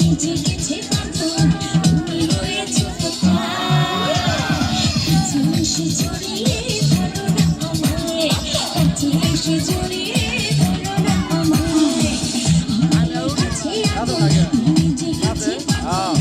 নিজে গেছে পাথর তুমি রয়েছে কোথায় কাছে এসে জড়িয়ে ধরো না আমায় কাছে এসে জড়িয়ে ধরো না আমায় আমার কাছে আগুন নিজে গেছে পাথর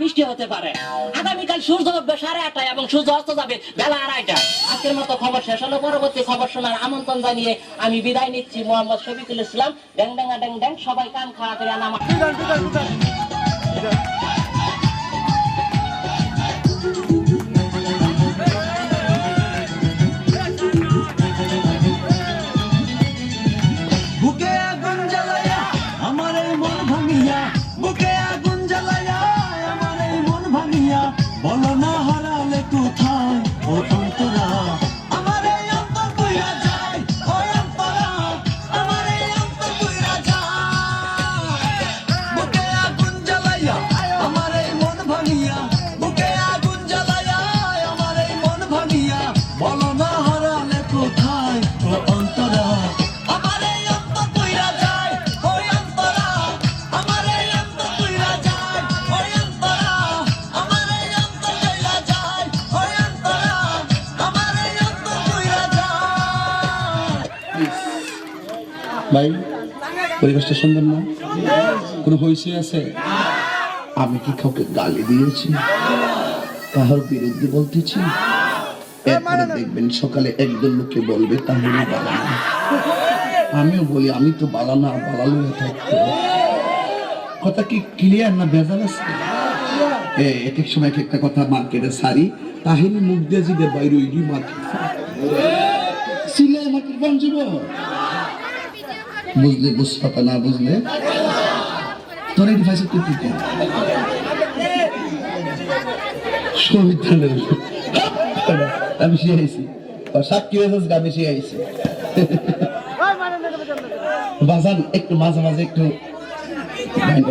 বৃষ্টি হতে পারে। আগামীকাল সূর্য উঠবে 8:30টায় এবং সূর্য অস্ত যাবে বেলা 2:30টায়। আজকের মতো খবর শেষ হলো। পরবর্তী খবর শোনার আমন্ত্রণ জানিয়ে আমি বিদায় নিচ্ছি। মোহাম্মদ শফিকুল ইসলাম। ড্যাং ড্যাঙ্গা ড্যাং ড্যাং। সবাই কান খাওয়া করে আনা। বুকে আগুন জ্বালায়া আমার এই মন ভাঙিয়া, বুকে আগুন জ্বালায়া আমার এই মন ভাঙিয়া, বলো না হারালে কোথায় ও অন্তরা, আমার এই অন্তর কইরা যায়, ও অন্তরা, আমার এই অন্তর কইরা যায়। বুকে আগুন জ্বালায়া আমার এই মন ভাঙিয়া, বুকে আগুন জ্বালায়া আমার এই মন ভাঙিয়া, বলো না হারালে কোথায় ও অন্তরা, আমার এই অন্তর কইরা যায়, ও অন্তরা, আমার এই অন্তর কইরা যায়, ও অন্তরা, আমার এই অন্তর কইরা যায়, ও অন্তরা, আমার এই অন্তর কইরা যায়। ভাই, পরিবেশটা সুন্দর না? কোনো হইছে আছে? আমি কি কাউকে গালি দিয়েছি, কাহার বিরুদ্ধে বলতেছি? এরপরে দেখবেন সকালে একজন লোকে বলবে তাহলে বালানা। আমিও বলি আমি তো বালানা, বালালো থাকতো। কথা কি ক্লিয়ার না ভেজাল আছে? এক এক সময় এক একটা কথা মার্কেটে সারি, তাহিনী মুখ দিয়ে জিদের বাইরে ওই মার্কেট সিলাই মার্কেট পৌঁছব। বুঝলে বুঝতে না বুঝলে তোর এই ডিভাইসে তুই কি আমি শিখাইছি সব কি হয়েছে আমি শিখাইছি। বাজান একটু মাঝে মাঝে একটু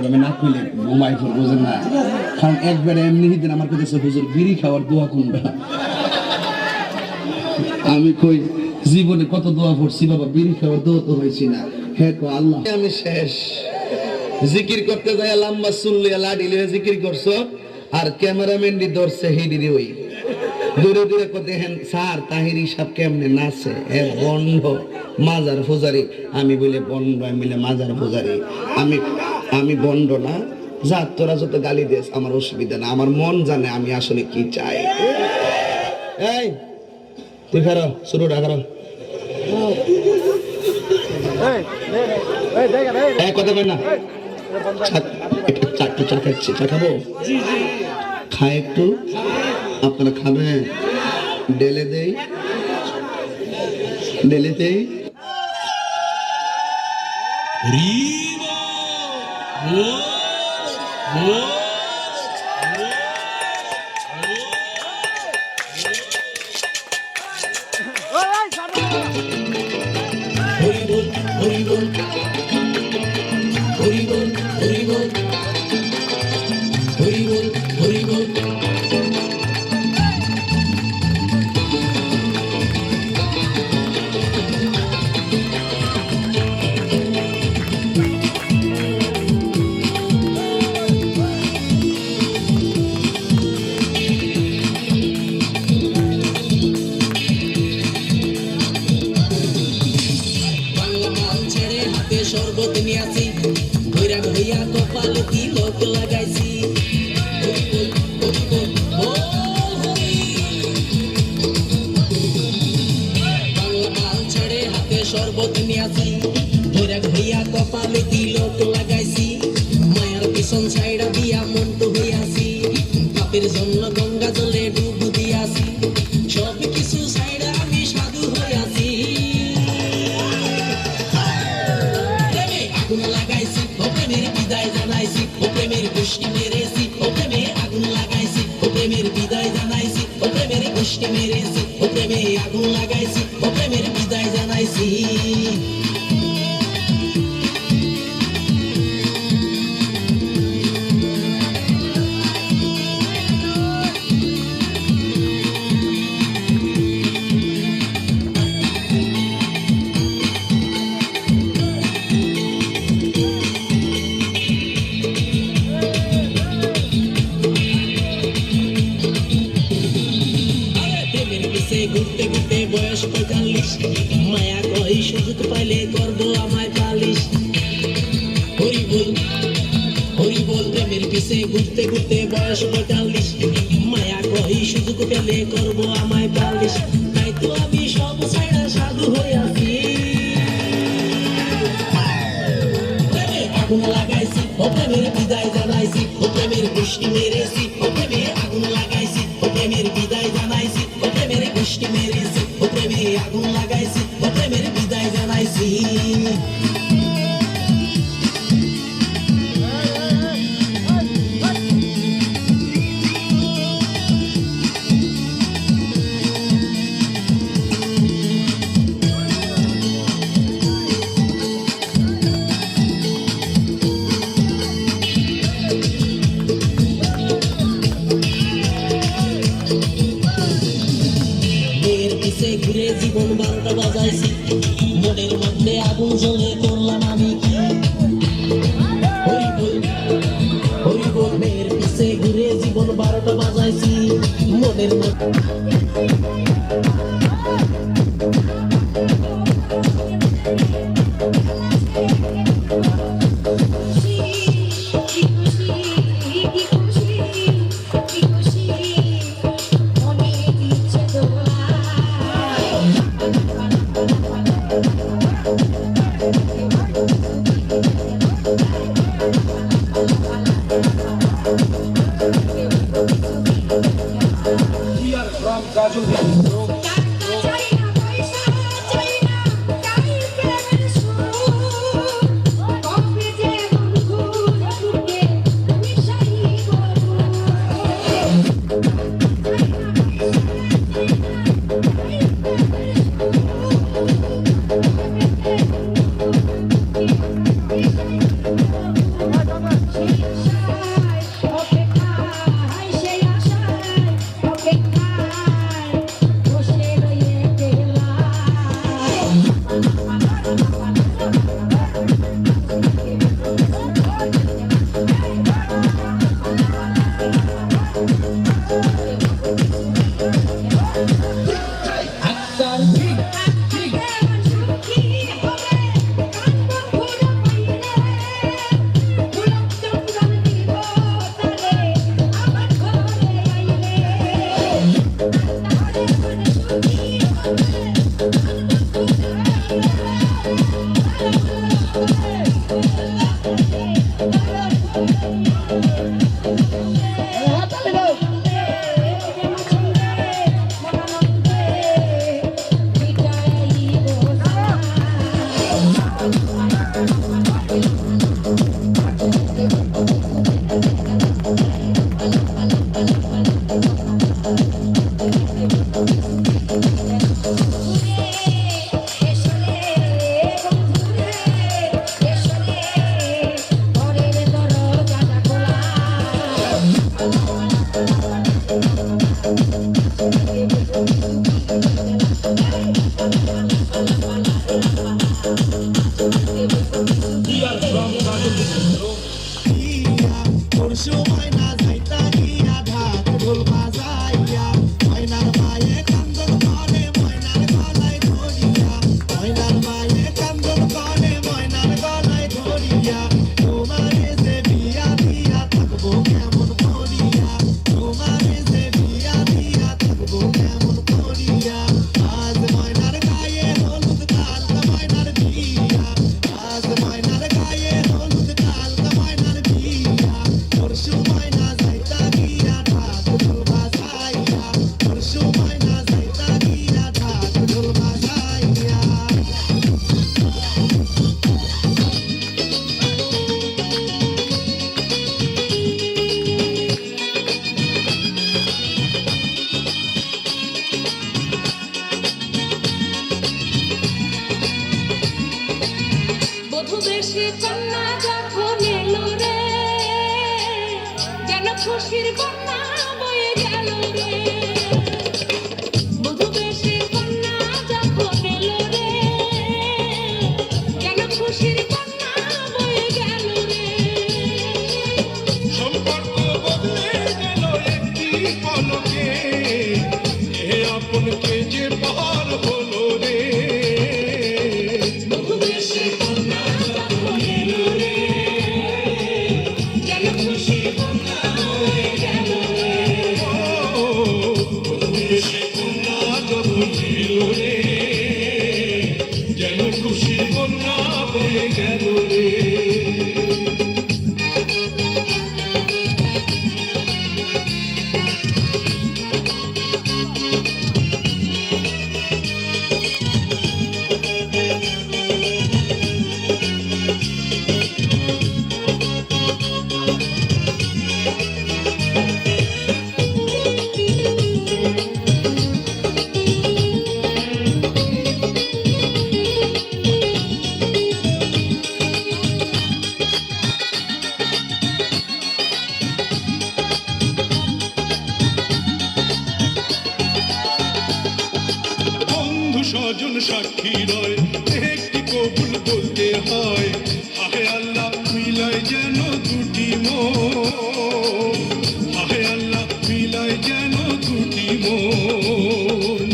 আমি না খুলে ঘুমাই ফুল বোঝেন না, কারণ একবারে এমনি দিন আমার কাছে হুজুর বিড়ি খাওয়ার দোয়া কোনটা। আমি কই জীবনে কত দোয়া পড়ছি বাবা, বিড়ি খাওয়ার দোয়া তো হয়েছি না। হ্যাঁ কো আল্লাহ আমি শেষ। জিকির করতে যাই লম্বা চুল্লি লাডি লয়ে জিকির করছো, আর ক্যামেরাম্যান দি ধরছে হিডিরি ওই দূরে দূরে কো দেখেন স্যার তাহিরি সব কেমনে নাচে, এ বন্ধ মাজার পূজারি। আমি বলে বন্ধ, আমি বলে মাজার পূজারি। আমি বন্ধ না, যা তোরা যত গালি দিস আমার অসুবিধা না, আমার মন জানে আমি আসলে কি চাই। এই তুই ফেরো, শুরুটা করো। কথা কই না, চারটে চা খাচ্ছি, চা খাবো? খায় একটু, আপনারা খাবেন? ডেলে দেই, ডেলে দেই। শরবত নিয়াছি ধৈরা হইয়া কপালে তিলক লাগাইছি মায়ার পিছন ছাইড়া দিয়া মন তো হইয়াছি পাপের জন্য গঙ্গা জলে ডুব দিয়াছি সব কিছু ছাইড়া আমি সাধু হইয়াছি প্রেমে আগুন লাগাইছি ও প্রেমের বিদায় জানাইছি ও প্রেমের গোষ্ঠী মেরেছি ও প্রেমে আগুন লাগাইছি ও প্রেমের বিদায় জানাইছি ও প্রেমের গোষ্ঠী মেরেছি ও প্রেমে আগুন লাগাইছি ও প্রেমের বিদায় জানাইছি প্রেমের পিছে ঘুরতে ঘুরতে বয়স 45 মায়া কই সুযোগ পাইলে করবো আমায় পালিশ হরি বল প্রেমের পিছে ঘুরতে ঘুরতে বয়স 45 মায়া কই সুযোগ পেলে করবো আমায় পালিশ তাই তো আমি সব ছাইড়া সাধু হইয়াছি প্রেমে আগুন লাগাইছি ও প্রেমের বিদায় জানাইছি ও প্রেমের গোষ্ঠী মেরেছি ও প্রেমে আগুন লাগাইছি ও প্রেমের বিদায় জানাইছি ও প্রেমের গোষ্ঠী মেরেছি ও প্রেমে আগুন লাগাইছি ও প্রেমের বিদায় জানাইছি মেয়ের পিছে ঘুরে জীবন 12টা বাজাইছি মনের মধ্যে আগুন জ্বলে করলাম আমি কি হরি বল মেয়ের পিছে ঘুরে জীবন 12টা বাজাইছি মনের মধ্যে ঢোল বাজাইয়া, ময়নার মায়ে কান্দন করে বেশি কন্যা যখন এলো রে যেন খুশির বন্যা বয়ে গেল রে বধূ বেশি কন্যা যখন এলো রে যেন খুশির বন্যা বয়ে গেল রে সম্পর্ক বদলে গেল একটি পলকে এ আপনকে যে পার হলো রে বধূ বেশি কন্যা যখন এলো রে যেন খুশির বন্যা বয়ে গেল রে সে কন্যা যখন ছিল রে যেন খুশির কন্যা বয়ে গেল রে বন্ধু স্বজন সাক্ষী রয় একটি কবুল বলতে হয় হায় আল্লাহ মিলায় যেন দুটি মন হায় আল্লাহ মিলায় যেন দুটি মন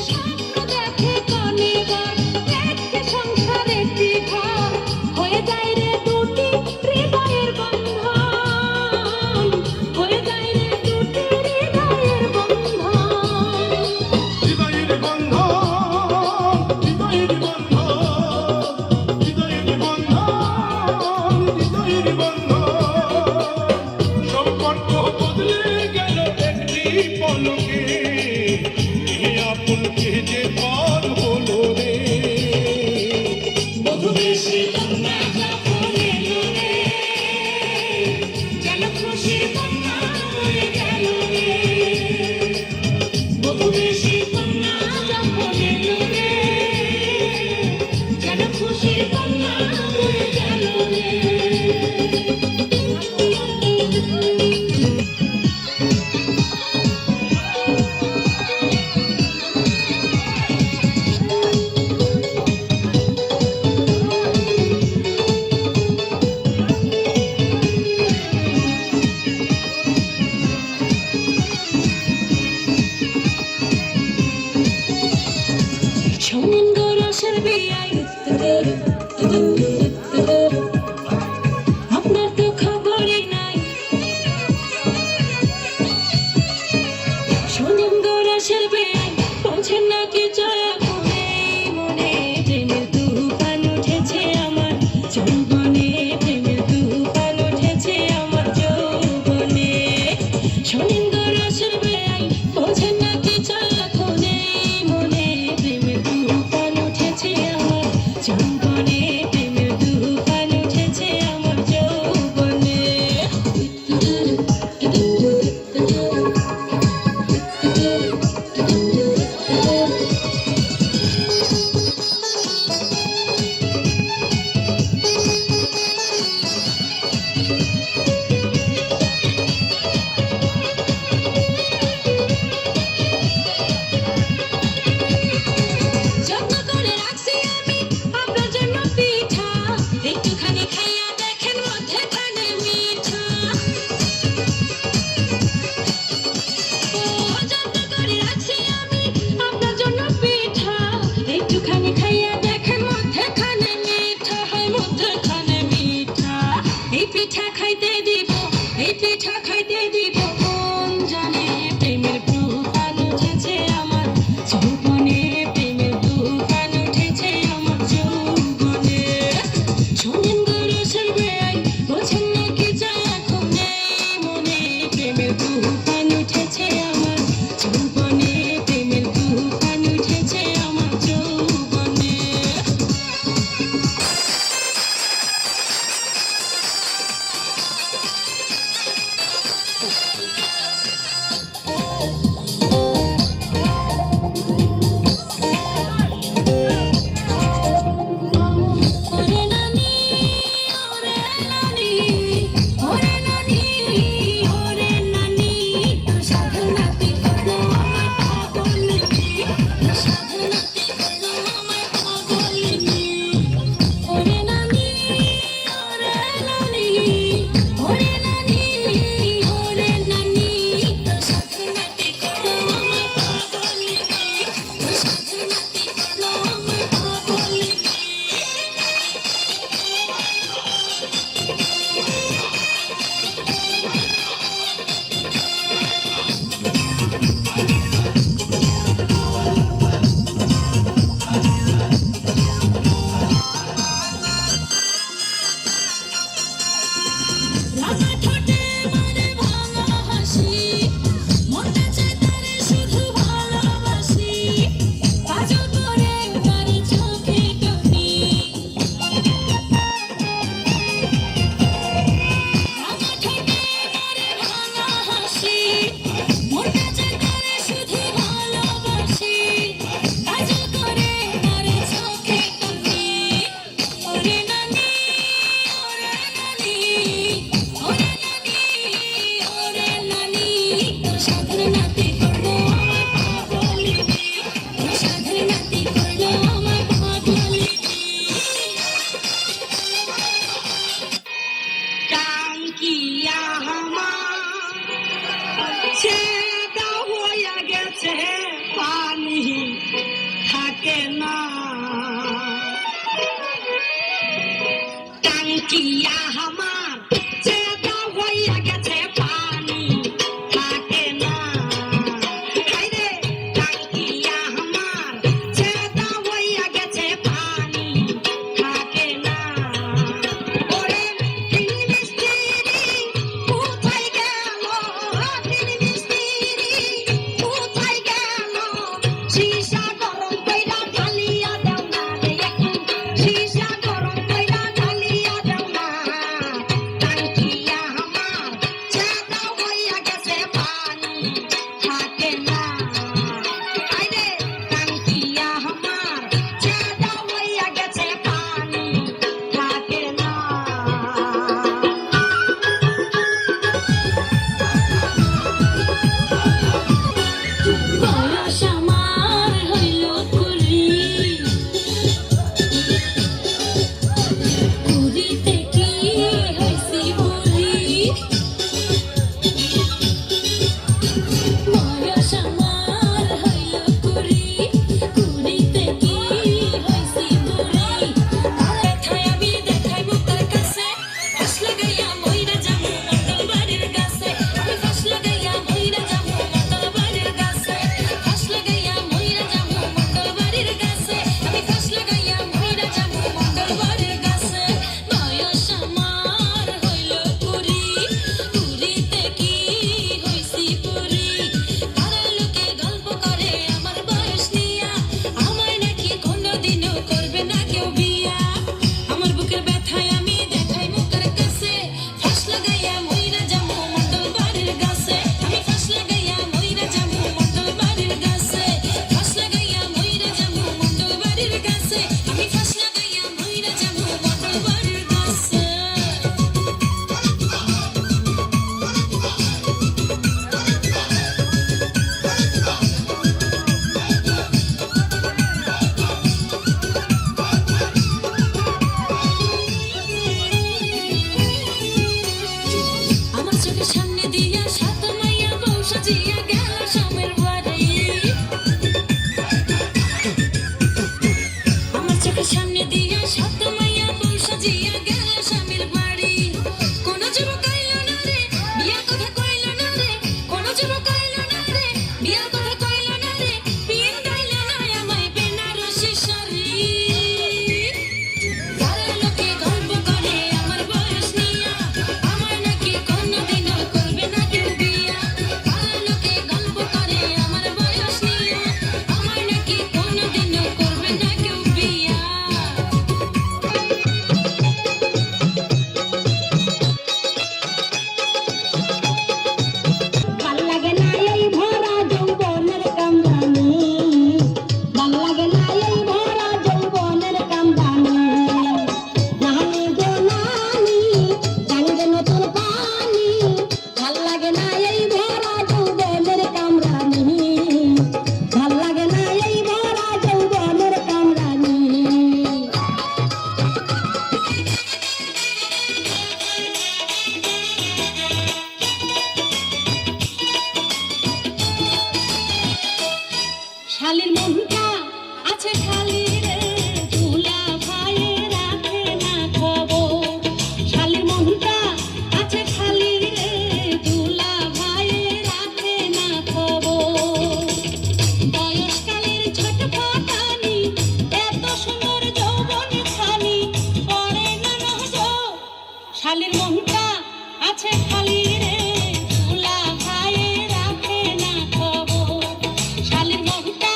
স্বপ্ন দেখে কনিবার একটি সংসার একটি ঘর হয়ে যায় রে দুটি হৃদয়ের বন্ধন হয়ে যায় রে দুটি হৃদয়ের বন্ধন হৃদয়ের বন্ধন হৃদয়ের বন্ধন হৃদয়ের বন্ধন হৃদয়ের বন্ধন সম্পর্ক বদলে গেল একটি পলকে এ আপনকে যে পার হলো রে বধূ বেশি কন্যা যখন এলো রে যেন খুশির বন্যা বয়ে গেল রে বধূ বেশি কন্যা যখন এলো রে যেন খুশির বন্যা বয়ে গেল রে শোনেন গো রসের বিয়াই আপনার তো খবরই নাই শোনেন গো রসের বিয়াই পৌঁছেন নাকি জয়া মনে মনে প্রেমের তুফান উঠেছে আমার যৌবনে প্রেমের তুফান উঠেছে আমার যৌবনে শোনেন গো রসের বিয়াই পৌঁছেন নাকি জয়া মনে মনে প্রেমের তুফান উঠেছে আমার যৌবনে প্রেমের তুফান উঠেছে আমার যৌবনে যত্ন করে রাখছি আমি আপনার জন্য পিঠা একটুখানি খাইয়া দেখেন মধ্যেখানে মিঠা ও যত্ন করে রাখছি আমি আপনার জন্য পিঠা একটুখানি খাইয়া দেখেন মধ্যেখানে মিঠা হয় মধ্যেখানে মিঠা এই পিঠা খাইতে দিব এই পিঠা খাইতে দিব কোন জানে প্রেমের তুফান উঠেছে আমার যৌবনে প্রেমের তুফান উঠেছে আমার যৌবনে শোনেন গো রসের বেয়াই বোঝেন নাকি জয়া মনে মনে প্রেমের তুফান উঠেছে আমার যৌবনে প্রেমের তুফান উঠেছে আমার যৌবনে ছেদা হইয়া গেছে পানি থাকে না টাঙ্কিয়া আমার ছেদা হইয়া গেছে পানি থাকে না হায়রে টাঙ্কিয়া আমার ছেদা হইয়া গেছে পানি থাকে না ওরে তিন মিস্ত্রি কোথায় গেল তিন মিস্ত্রি কোথায় গেল সীসা গরম কইরা ঢালিয়া দাও না রে একটু সীসা গরম কইরা ঢালিয়া দাও না টাঙ্কিয়া আমার ছেদা হইয়া গেছে পানি থাকে না হায়রে টাঙ্কিয়া আমার ছেদা হইয়া গেছে পানি থাকে না বয়স আমার হইল কুড়িতে কি হইছি বুড়ি বয়স আমার হইল কুড়িতে কি হইছি বুড়ি ব্যথায় আমি দেখাই মুক্তার কাছে ফাঁস লাগাইয়া মইরা যাবো মন্ডল বাড়ির কাছে আমি ফাঁস লাগাইয়া মইরা যাবো মন্ডল বাড়ির কাছে ফাঁস লাগাইয়া মইরা যাবো মন্ডল বাড়ির কাছে আমি ফাঁস লাগাইয়া মইরা যাবো মন্ডল বাড়ির কাছে বয়স আমার হইল কুড়িতে কি হইছি পুরি পাড়ার লোকে গল্প করে আমার বয়স নিয়া আমায় নাকি কোনোদিনও করবে না কেউ বিয়া আমার বুকের ব্যথায় আমি দেখাই মুখের কাছে ফাঁস লাগাইয়া মইরা যাবো মন্ডল বাড়ির কাছে আমি ফাঁস লাগাইয়া মইরা যাবো মন্ডল বাড়ির কাছে ফাঁস লাগাইয়া মইরা যাবো মন্ডল বাড়ির কাছে আমি ফাঁস লাগাইয়া মইরা যাবো মন্ডল বাড়ির কাছে আমার চোখের সামনে দিয়া সাত মাইয়া বউ সাজিয়া গেল স্বামীর বাড়ি আমার চোখের সামনে দিয়া সাত মাইয়া বউ সাজিয়া গেল স্বামীর বাড়ি কোন যুবক আইল না রে বিয়ার কথা কইল না রে কোন যুবক আইল না রে বিয়ার কথা কইল না রে বিয়ে গাইল না আমায় বেনারসি শাড়ি পাড়ার লোকে গল্প করে আমার বয়স নিয়া আমায় নাকি কোনোদিনও করবে না কেউ বিয়া পাড়ার লোকে গল্প করে আমার বয়স নিয়া আমায় নাকি কোনোদিনও করবে না কেউ বিয়া ভাল লাগে না এই ভরা যৌবনের কামদানি ভাল লাগে না এই ভরা যৌবনের কামদানি নানি গো নানি জানবে নতুন পানি ভাল লাগে না এই ভরা যৌবনের কামদানি ভাল লাগে না এই ভরা যৌবনের কামদানি শালীর মনটা আছে খালি রে দুলা ভাইয়ে রাখে না খবর শালীর মনটা আছে খালি রে দুলা ভাইয়ে রাখে না খবর বয়সকালের ছটফটানি এত সুন্দর যৌবন খানি করে না নজর শালীর মনটা আছে খালি রে দুলা ভাইয়ে রাখে না খবর শালীর মনটা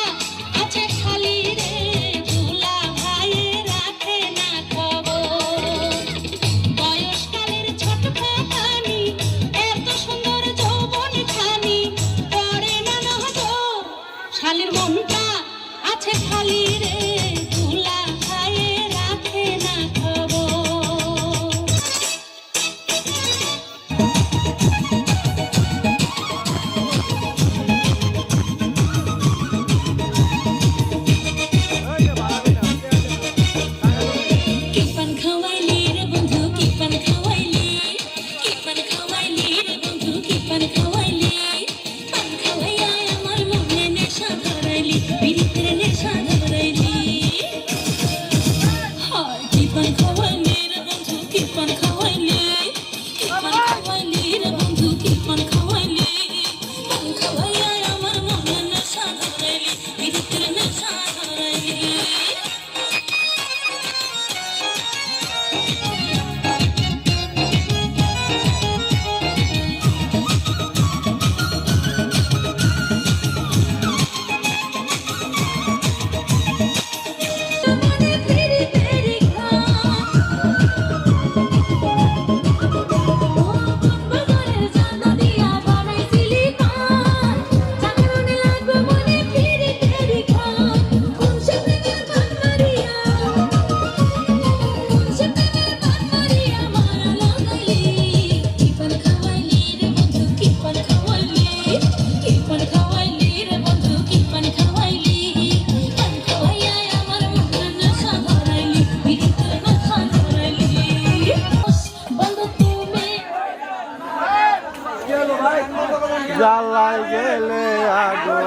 জ্বালায় গেলে আগো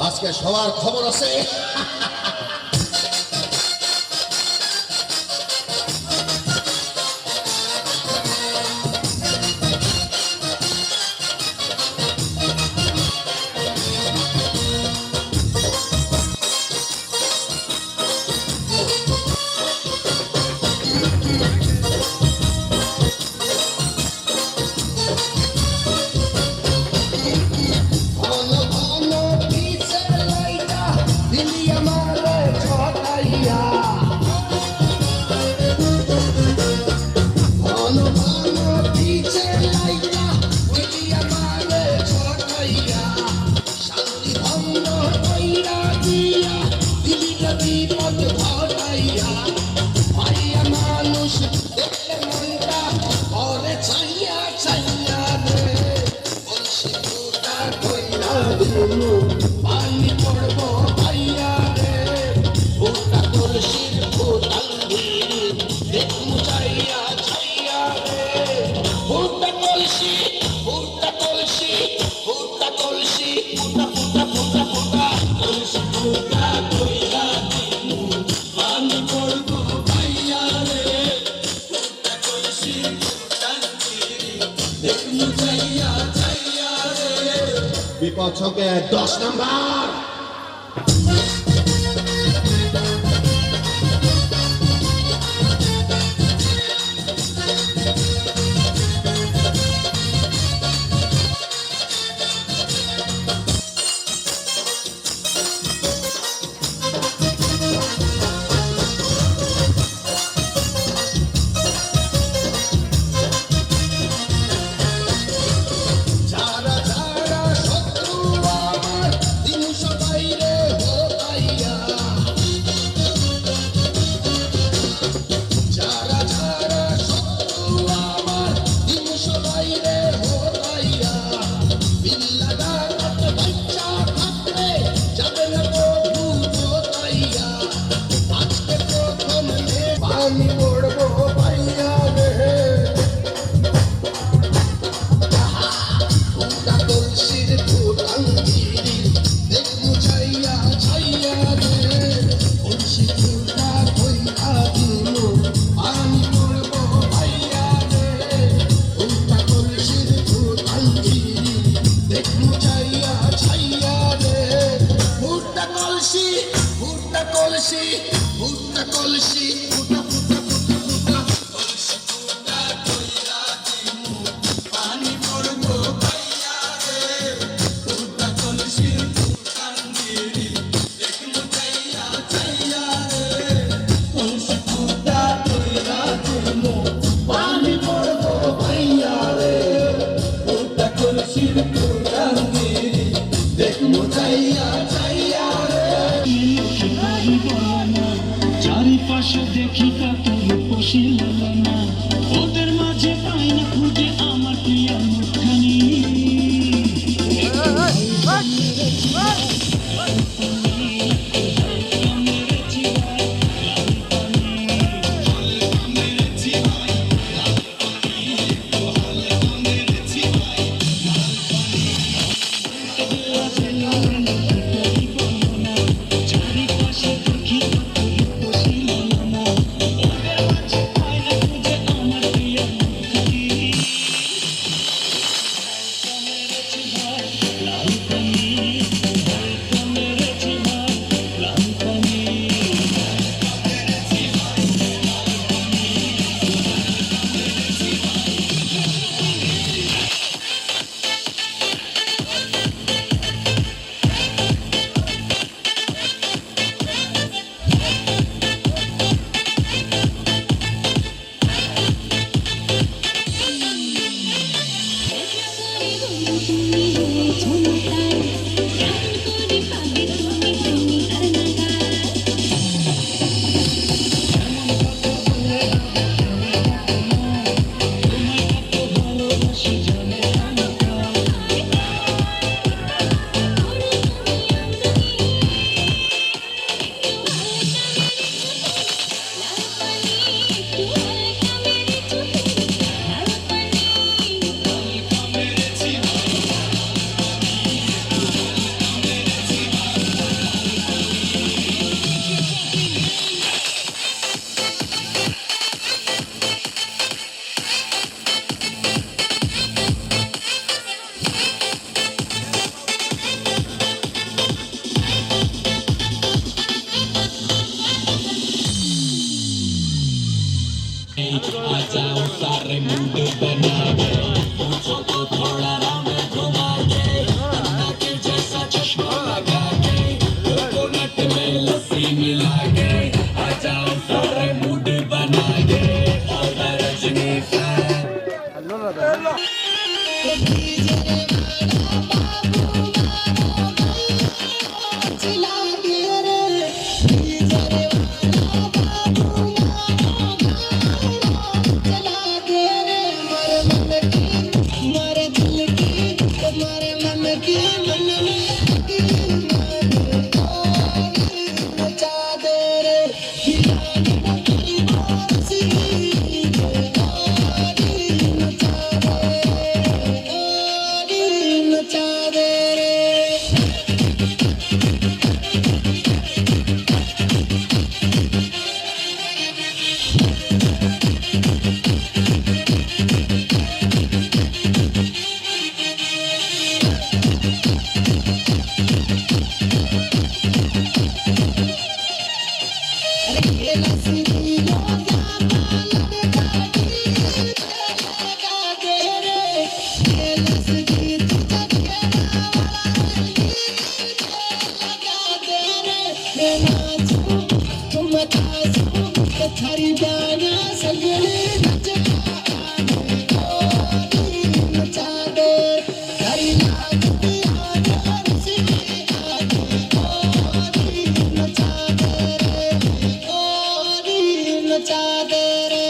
আজকে সবার খবর আছে Dili পছকে 10 নাম্বার। যারা যারা শত্রু আমার দিন সবাই রে হতাইয়া, যারা যারা শত্রু আমার দিন সবাই রে হতাইয়া, বিল্লা ডাকাত বাচ্চা থাকলে যাবে না প্রভু হতাইয়া। আজকে প্রথম পানি পড়বো পাইয়া রে, কলসির ফুটাঙ্গিরি দেখবো ছাইয়া ছাইয়া রে, কলসি ফুটা কইরা দিল পানি পড়বো পাইয়া রে, ফুটা কলসির ফুটাঙ্গিরি দেখবো ছাইয়া ছাইয়া রে, ফুটা কলসি ফুটা কলসি ফুটা কলসি ফুটা ফুটা ফুটা ফুটা কলসি ফুটা কইরা দিল পানি পড়বো পাইয়া রে, ফুটা কলসির ফুটাঙ্গিরি দেখবো ছাইয়া ছাইয়া রে, কলসি ফুটা কইরা দিল পানি পড়বো পাইয়া রে, ফুটা কলসির ফুটাঙ্গিরি দেখবো ছাইয়া ছাইয়া রে। চারিপাশে দেখি কাতর পশিল না, ওদের মাঝে পাই না খুঁজে আমার প্রিয় মুখখানি। চারিপাশে দেখি কাতর পশিল না, ওদের মাঝে পাই না খুঁজে আমার প্রিয় মুখখানি। লাল পানি মেরেছি ভাই, লাল পানি आ जाओ सारे मुंडे बना के, पूछो तो थोड़ा राम घुमा के, अन्ना के जैसा चश्मा लगा के, कोकोनट में लस्सी मिला के, आ जाओ सारे मुंडे बना के, और मैं रजनी फैन। थारी गाना सगळे नचा दे थारी नाचती आजा रसिए आजा नचा दे रे नचा दे रे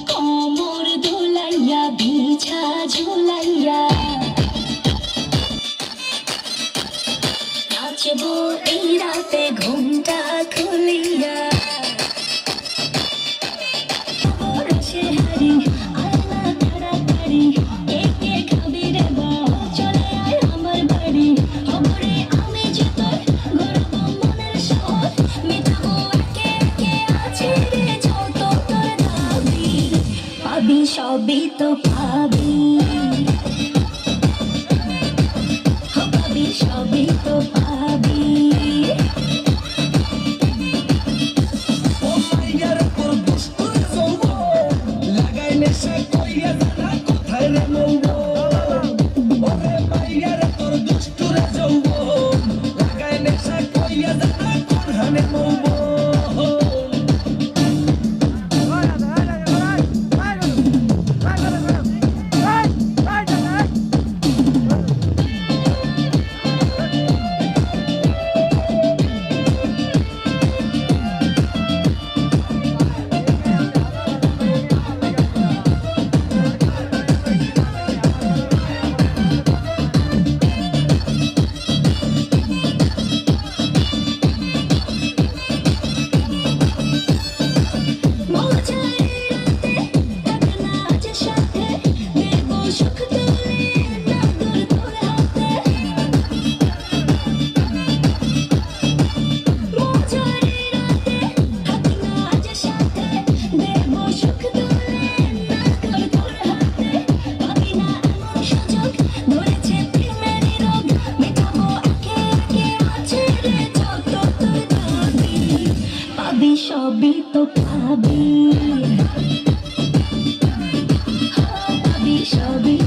কোমর দোলাইয়া বিছা ঝুলাইয়া নাচবো এই রাতে ঘুমটা খুলিয়া রসে হারি আল্লাহ তাড়াতাড়ি একে খাবি রে বা চলে আয় আমার বাড়ি খবরে আমি যে তোর গর্ব মনের শহর মিটাবো একে একে আছে রে যত তোর দাবি পাবি সবই তো পাবি পাবি সবই তো পাবি সবই তো পাবি পাবি সবই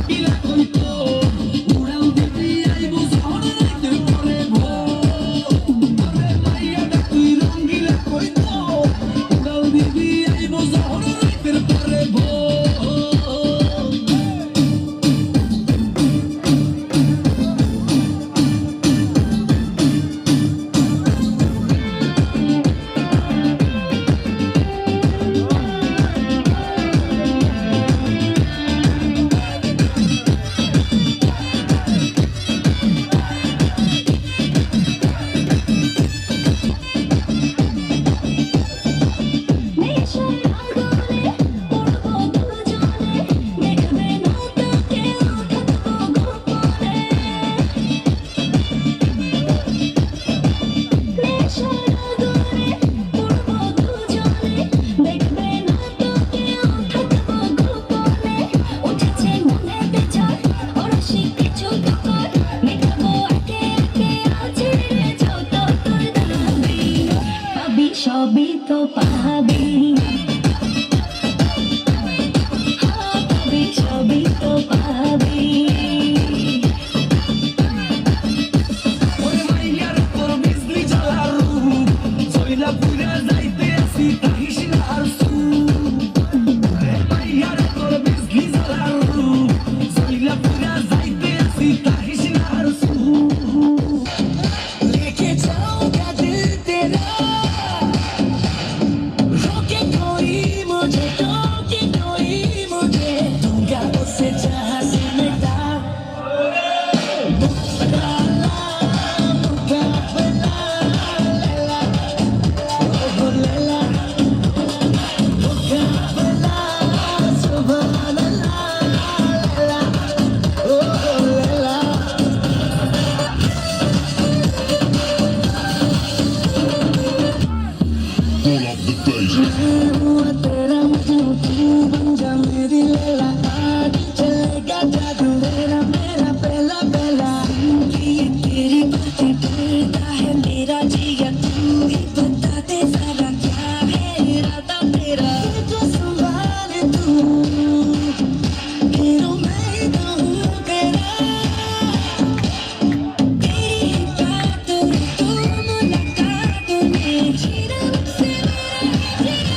সবই তো পাবি, সবই তো পাবি। ওরে মাইয়ার তোর বিজলি জ্বালার রূপ, জয়লা পুরা যাইতে আসি তাহিস না আর সুপ। ওরে মাইয়ার তোর বিজলি জ্বালার রূপ, জয়লা পুরা যাইতে আসি তাহিস না আর সুপ। लेके जाऊंगा दिल तेरा, रोके कोई मुझे, टोके कोई मुझे, दूंगा उससे जहां से मिटा। तेरा तू बन जा मेरी लैला, आज चलेगा जादू तेरा मेरा पहला पहला। ये तेरी बातें करता है मेरा जिगर, तू ही बता दे जरा क्या है इरादा तेरा। तो संभाले तू, फिर मैं कहूँ तेरा, तेरी बातों में तो मुलाकातों में जीना मुझसे मेरा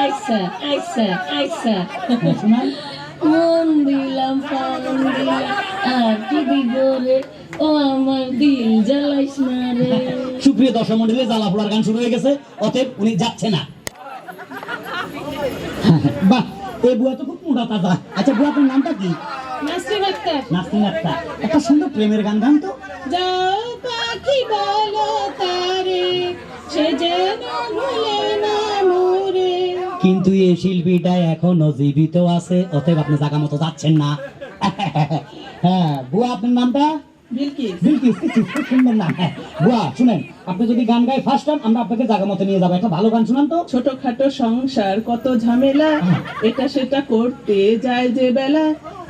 আইসা আইসা আইসা মন দিলাম প্রাণ দিলাম আর কি দিব রে, ও আমার দিল জ্বালাইস না রে। সুপ্রিয় দর্শক মন্ডলী, জ্বালা পোড়ার গান শুরু হয়ে গেছে, অতএব উনি যাচ্ছে না। বাহ, এই বুয়া তো খুব মোটা তাজা। আচ্ছা বুয়া, আপনার নামটা কি? নাসরিন আক্তার। নাসরিন আক্তার। একটা সুন্দর প্রেমের গান গান তো। যাও পাখি বলো তারে, সে যেন ভুলে না মোরে। কিন্তু এই শিল্পীটা এখনো জীবিত আছে, অতএব আপনি জায়গা মতো যাচ্ছেন না। হ্যাঁ বুয়া, আপনার নামটা? বিলকিস। বিলকিস, খুব সুন্দর নাম। হ্যাঁ বুয়া শুনেন, আপনি যদি গান গাই ফার্স্ট টাইম, আমরা আপনাকে জায়গা মতো নিয়ে যাবো। একটা ভালো গান শুনান তো। ছোটখাটো সংসার কত ঝামেলা, এটা সেটা করতে যায় যে বেলা,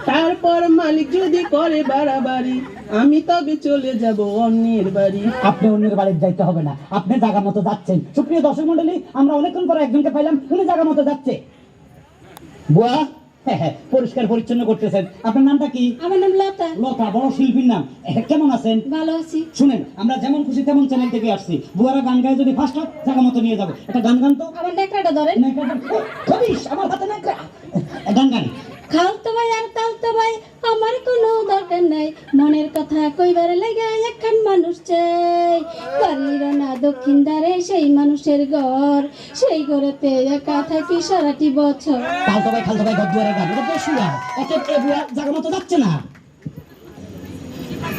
তারপর মালিক যদি করে বাড়াবাড়ি, আমি তবে চলে যাব অন্যের বাড়ি। আপনি অন্যের বাড়িতে যাইতে হবে না, আপনি জায়গা মতো যাচ্ছেন। সুপ্রিয় দর্শক মন্ডলী, আমরা অনেকক্ষণ পরে একজনকে পাইলাম, উনি জায়গা মতো যাচ্ছে। বুয়া, হ্যাঁ, পরিষ্কার পরিচ্ছন্ন করতেছেন। আপনার নামটা কি? আমার নাম লতা। লতা, বড় শিল্পীর নাম। কেমন আছেন? ভালো আছি। শুনেন, আমরা যেমন খুশি তেমন চ্যানেল থেকে আসছি। বুয়ারা গান গায়ে যদি ফার্স্ট হয়, জায়গা মতো নিয়ে যাবো। একটা গান গান তো। আমার নেকড়াটা ধরেন। আমার হাতে নেকড়া। গান গান। খালতো ভাই আর তালতো ভাই, আমার কোনো দরকার নাই, মনের কথা কইবার লাগা একখান মানুষ চাই। বাড়ির না দক্ষিণ দ্বারে সেই মানুষের ঘর, সেই ঘরেতে একা থাকি সারাটি বছর। খালতো ভাই গদ্দুয়ারের গান, এটা তো শুয়া। অতএব এ বুয়া জায়গা মতো যাচ্ছে না।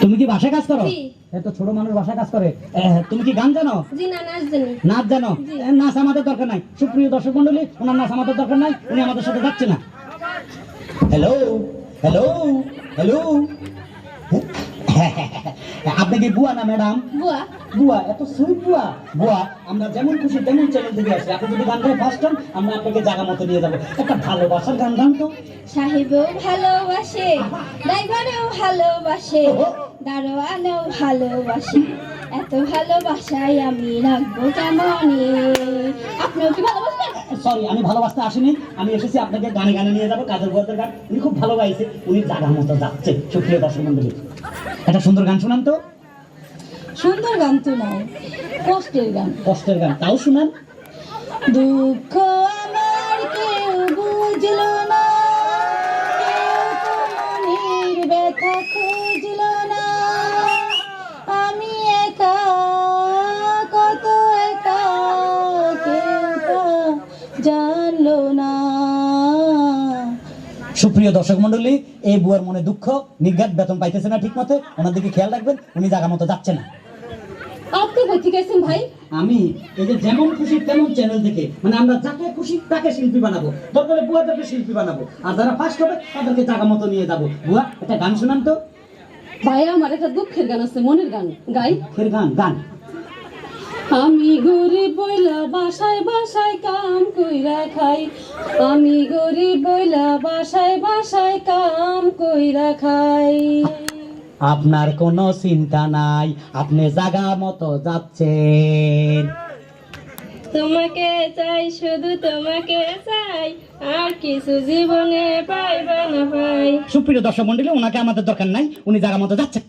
তুমি কি বাসায় কাজ করো? জি। এত ছোট মানুষ বাসায় কাজ করে। তুমি কি গান জানো? জি না, নাচ জানি। নাচ জানো? নাচ আমাদের দরকার নাই। সুপ্রিয় দর্শক মন্ডলী, ওনার নাচ আমাদের দরকার নাই, উনি আমাদের সাথে যাচ্ছে না। হ্যালো হ্যালো হ্যালো, আপনি কি বুয়া না ম্যাডাম? বুয়া। বুয়া, এত সুইট বুয়া। বুয়া, আমরা যেমন খুশি তেমন চ্যানেল থেকে আসি। আপনি যদি গান গাই ফার্স্ট টাইম, আমরা আপনাকে জায়গা মতো নিয়ে যাবো। একটা ভালোবাসার গান গান তো। সাহেবও ভালোবাসে, ড্রাইভারও ভালোবাসে, দারোয়ানও ভালোবাসে, এত ভালোবাসায় আমি রাখবো কেমনে। আপনিও কি ভালোবাসেন? সরি, আমি ভালোবাসতে আসিনি, আমি এসেছি আপনাকে গানে গানে নিয়ে যাবো। কাজল বুয়াদের গান উনি খুব ভালো গাইছে, উনি জায়গা মতো যাচ্ছে। সুপ্রিয় দর্শক মন্ডলী, একটা সুন্দর গান শোনান তো। সুন্দর গান তো নাই, কষ্টের গান। কষ্টের গান তাও শুনান। দুঃখ আমার কেউ বুঝলো না, কেউ তো মনের ব্যথা খুঁজলো না, আমি একা, কত একা, কেউ তো জানলো না। সুপ্রিয় দর্শক মন্ডলী, এই বুয়ার মনে দুঃখ, নির্ঘাত বেতন পাইতেছে না ঠিক মতো, ওনার দিকে খেয়াল রাখবেন, উনি জায়গা মতো যাচ্ছে না। আপনি কোথায় গেছেন ভাই? আমি এই যে যেমন খুশি তেমন চ্যানেল থেকে, মানে আমরা যাকে খুশি তাকে শিল্পী বানাবো, দরকারে বুয়াদেরকে শিল্পী বানাবো, আর যারা ফার্স্ট হবে তাদেরকে জায়গা মতো নিয়ে যাবো। বুয়া একটা গান শোনান তো। ভাই আমার একটা দুঃখের গান আছে, মনের গান গাই। ফের গান গান। আমি গরিব বইলা বাসায় বাসায় কাম কইরা খাই, আমি গরিব বইলা বাসায় বাসায় কাম কইরা খাই। আপনার কোনো চিন্তা নাই, আপনি জায়গা মতো যাচ্ছেন। তোমাকে চাই, শুধু তোমাকে চাই, আর কিছু জীবনে পাইবা না পাই। সুপ্রিয় দর্শক মন্ডলী, ওনাকে আমাদের দরকার নাই, উনি জায়গা মতো যাচ্ছেন।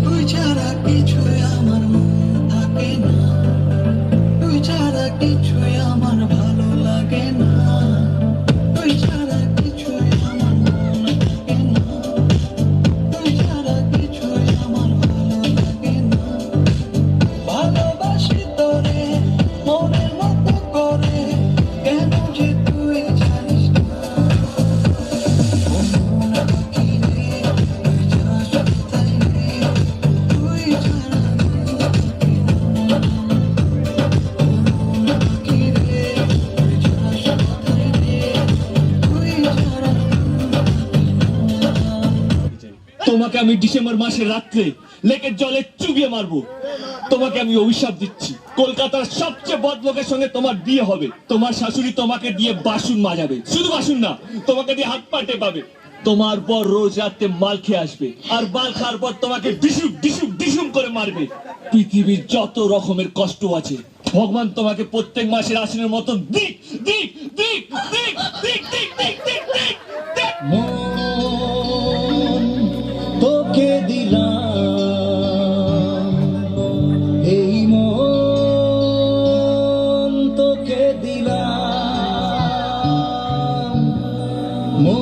তুই ছাড়া কিছুই আমার মন থাকে না, তুই ছাড়া কিছুই আমার ভালো লাগে না, তুই ছাড়া কিছুই আমার মন থাকে না, তুই ছাড়া কিছুই আমার ভালো লাগে না। ভালোবাসি তোরে মনের মতো করে, কেন যে তুই জানিস না। ও মন পাখি রে, তুই যাস কোথায় রে, তুই ছাড়া তোমাকে আমি ডিসেম্বর মাসের রাত্রে লেকের জলে চুবিয়ে মারবো। তোমাকে আমি অভিশাপ দিচ্ছি, কলকাতার সবচেয়ে বদ লোকের সঙ্গে তোমার বিয়ে হবে। তোমার শাশুড়ি তোমাকে দিয়ে বাসন মাজাবে, শুধু বাসন না, তোমাকে দিয়ে হাত পা টেপাবে। তোমার পর রোজ রাতে মাল খেয়ে আসবে, আর মাল খাওয়ার পর তোমাকে ডিসুম ডিসুম ডিসুম করে মারবে। পৃথিবীর যত রকমের কষ্ট আছে, ভগবান তোমাকে প্রত্যেক মাসের আসনের মতন দিক দিক দিক দিক